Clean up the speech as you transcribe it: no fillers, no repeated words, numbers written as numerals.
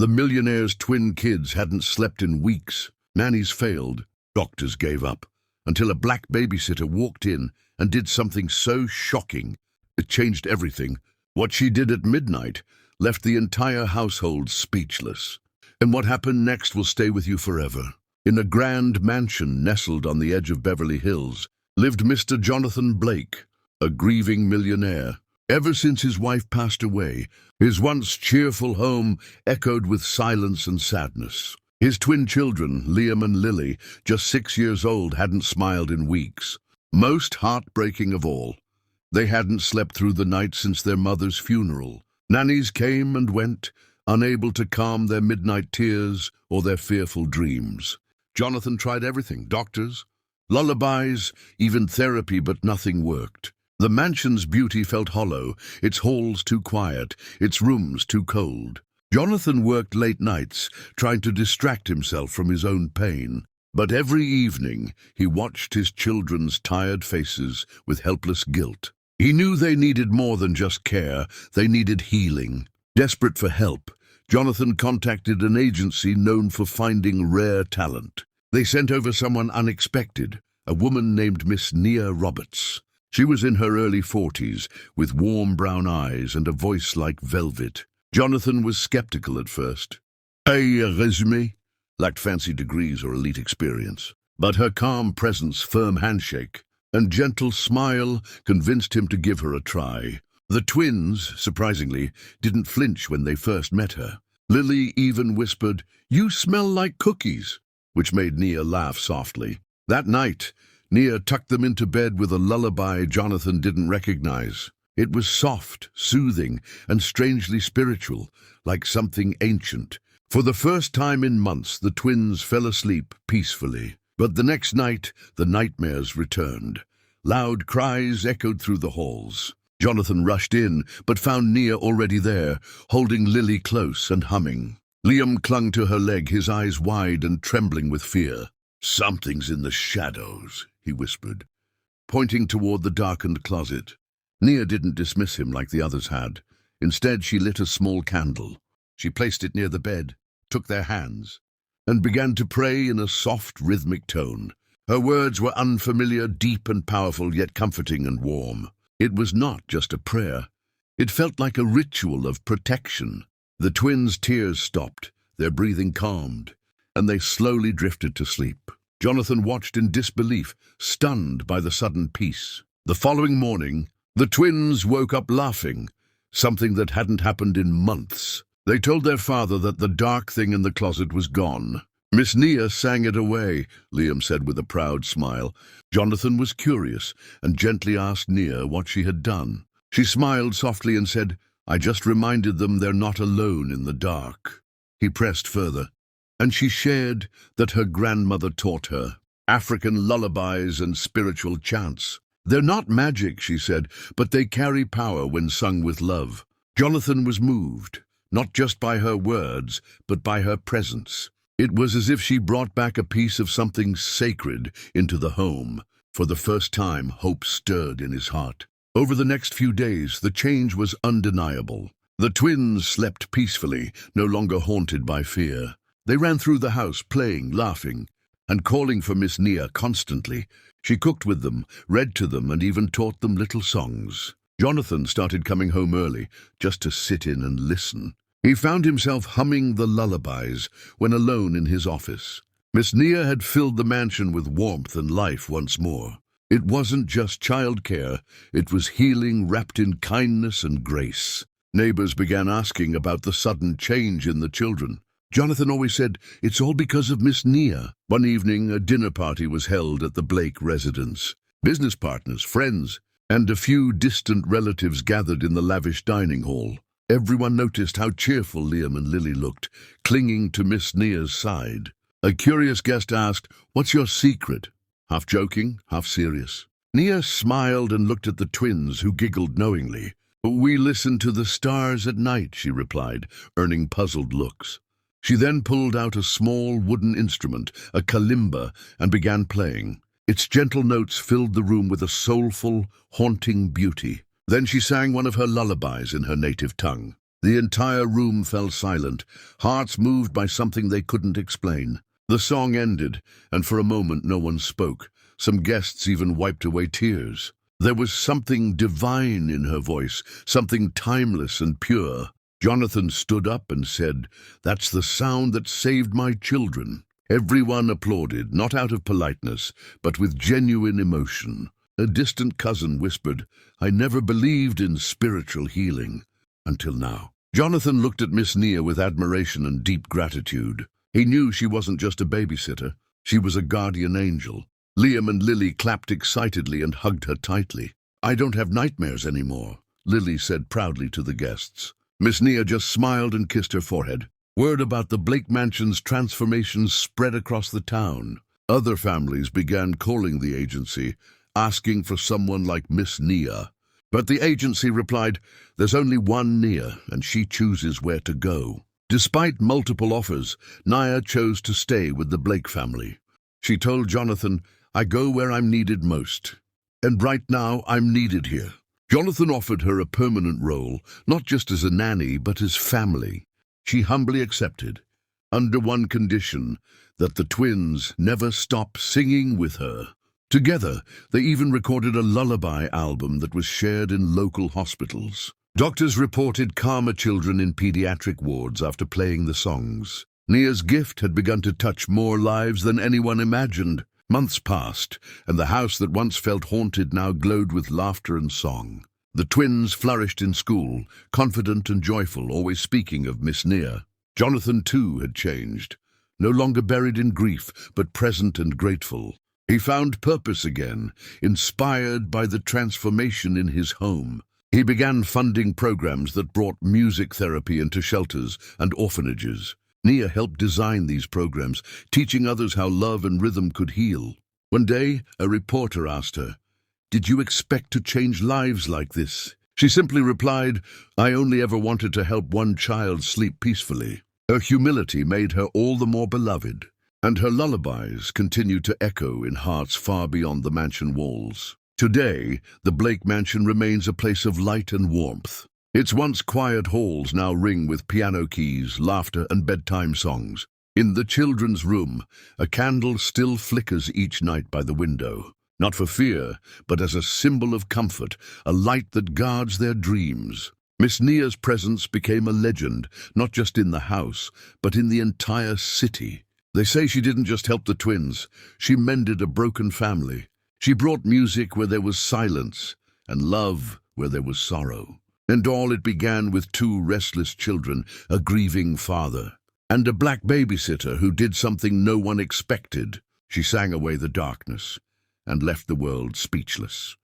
The millionaire's twin kids hadn't slept in weeks. Nannies failed, doctors gave up, until a black babysitter walked in and did something so shocking. It changed everything. What she did at midnight left the entire household speechless. And what happened next will stay with you forever. In a grand mansion nestled on the edge of Beverly Hills lived Mr. Jonathan Blake, a grieving millionaire. Ever since his wife passed away, his once cheerful home echoed with silence and sadness. His twin children, Liam and Lily, just 6 years old, hadn't smiled in weeks. Most heartbreaking of all, they hadn't slept through the night since their mother's funeral. Nannies came and went, unable to calm their midnight tears or their fearful dreams. Jonathan tried everything, doctors, lullabies, even therapy, but nothing worked. The mansion's beauty felt hollow, its halls too quiet, its rooms too cold. Jonathan worked late nights, trying to distract himself from his own pain. But every evening, he watched his children's tired faces with helpless guilt. He knew they needed more than just care, they needed healing. Desperate for help, Jonathan contacted an agency known for finding rare talent. They sent over someone unexpected, a woman named Miss Nia Roberts. She was in her early 40s, with warm brown eyes and a voice like velvet. Jonathan was skeptical at first. A resume lacked fancy degrees or elite experience. But her calm presence, firm handshake, and gentle smile convinced him to give her a try. The twins, surprisingly, didn't flinch when they first met her. Lily even whispered, "You smell like cookies," which made Nia laugh softly. That night, Nia tucked them into bed with a lullaby Jonathan didn't recognize. It was soft, soothing, and strangely spiritual, like something ancient. For the first time in months, the twins fell asleep peacefully. But the next night, the nightmares returned. Loud cries echoed through the halls. Jonathan rushed in, but found Nia already there, holding Lily close and humming. Liam clung to her leg, his eyes wide and trembling with fear. "Something's in the shadows," he whispered, pointing toward the darkened closet. Nia didn't dismiss him like the others had. Instead, she lit a small candle. She placed it near the bed, took their hands, and began to pray in a soft, rhythmic tone. Her words were unfamiliar, deep and powerful, yet comforting and warm. It was not just a prayer. It felt like a ritual of protection. The twins' tears stopped, their breathing calmed, and they slowly drifted to sleep. Jonathan watched in disbelief, stunned by the sudden peace. The following morning, the twins woke up laughing, something that hadn't happened in months. They told their father that the dark thing in the closet was gone. "Miss Nia sang it away," Liam said with a proud smile. Jonathan was curious and gently asked Nia what she had done. She smiled softly and said, "I just reminded them they're not alone in the dark." He pressed further, and she shared that her grandmother taught her African lullabies and spiritual chants. "They're not magic," she said, "but they carry power when sung with love." Jonathan was moved, not just by her words, but by her presence. It was as if she brought back a piece of something sacred into the home. For the first time, hope stirred in his heart. Over the next few days, the change was undeniable. The twins slept peacefully, no longer haunted by fear. They ran through the house, playing, laughing, and calling for Miss Nia constantly. She cooked with them, read to them, and even taught them little songs. Jonathan started coming home early, just to sit in and listen. He found himself humming the lullabies when alone in his office. Miss Nia had filled the mansion with warmth and life once more. It wasn't just childcare, it was healing wrapped in kindness and grace. Neighbors began asking about the sudden change in the children. Jonathan always said, "It's all because of Miss Nia." One evening, a dinner party was held at the Blake residence. Business partners, friends, and a few distant relatives gathered in the lavish dining hall. Everyone noticed how cheerful Liam and Lily looked, clinging to Miss Nia's side. A curious guest asked, "What's your secret?" Half joking, half serious. Nia smiled and looked at the twins, who giggled knowingly. "We listen to the stars at night," she replied, earning puzzled looks. She then pulled out a small wooden instrument, a kalimba, and began playing. Its gentle notes filled the room with a soulful, haunting beauty. Then she sang one of her lullabies in her native tongue. The entire room fell silent, hearts moved by something they couldn't explain. The song ended, and for a moment no one spoke. Some guests even wiped away tears. There was something divine in her voice, something timeless and pure. Jonathan stood up and said, "That's the sound that saved my children." Everyone applauded, not out of politeness, but with genuine emotion. A distant cousin whispered, "I never believed in spiritual healing, until now." Jonathan looked at Miss Nia with admiration and deep gratitude. He knew she wasn't just a babysitter, she was a guardian angel. Liam and Lily clapped excitedly and hugged her tightly. "I don't have nightmares anymore," Lily said proudly to the guests. Miss Nia just smiled and kissed her forehead. Word about the Blake Mansion's transformations spread across the town. Other families began calling the agency, asking for someone like Miss Nia. But the agency replied, "There's only one Nia, and she chooses where to go." Despite multiple offers, Nia chose to stay with the Blake family. She told Jonathan, "I go where I'm needed most. And right now, I'm needed here." Jonathan offered her a permanent role, not just as a nanny, but as family. She humbly accepted, under one condition, that the twins never stop singing with her. Together, they even recorded a lullaby album that was shared in local hospitals. Doctors reported calmer children in pediatric wards after playing the songs. Nia's gift had begun to touch more lives than anyone imagined. Months passed, and the house that once felt haunted now glowed with laughter and song. The twins flourished in school, confident and joyful, always speaking of Miss Nia. Jonathan, too, had changed, no longer buried in grief, but present and grateful. He found purpose again, inspired by the transformation in his home. He began funding programs that brought music therapy into shelters and orphanages. Nia helped design these programs, teaching others how love and rhythm could heal. One day, a reporter asked her, "Did you expect to change lives like this?" She simply replied, "I only ever wanted to help one child sleep peacefully." Her humility made her all the more beloved, and her lullabies continued to echo in hearts far beyond the mansion walls. Today, the Blake Mansion remains a place of light and warmth. Its once quiet halls now ring with piano keys, laughter, and bedtime songs. In the children's room, a candle still flickers each night by the window. Not for fear, but as a symbol of comfort, a light that guards their dreams. Miss Nia's presence became a legend, not just in the house, but in the entire city. They say she didn't just help the twins, she mended a broken family. She brought music where there was silence, and love where there was sorrow. And all it began with 2 restless children, a grieving father, and a black babysitter who did something no one expected. She sang away the darkness and left the world speechless.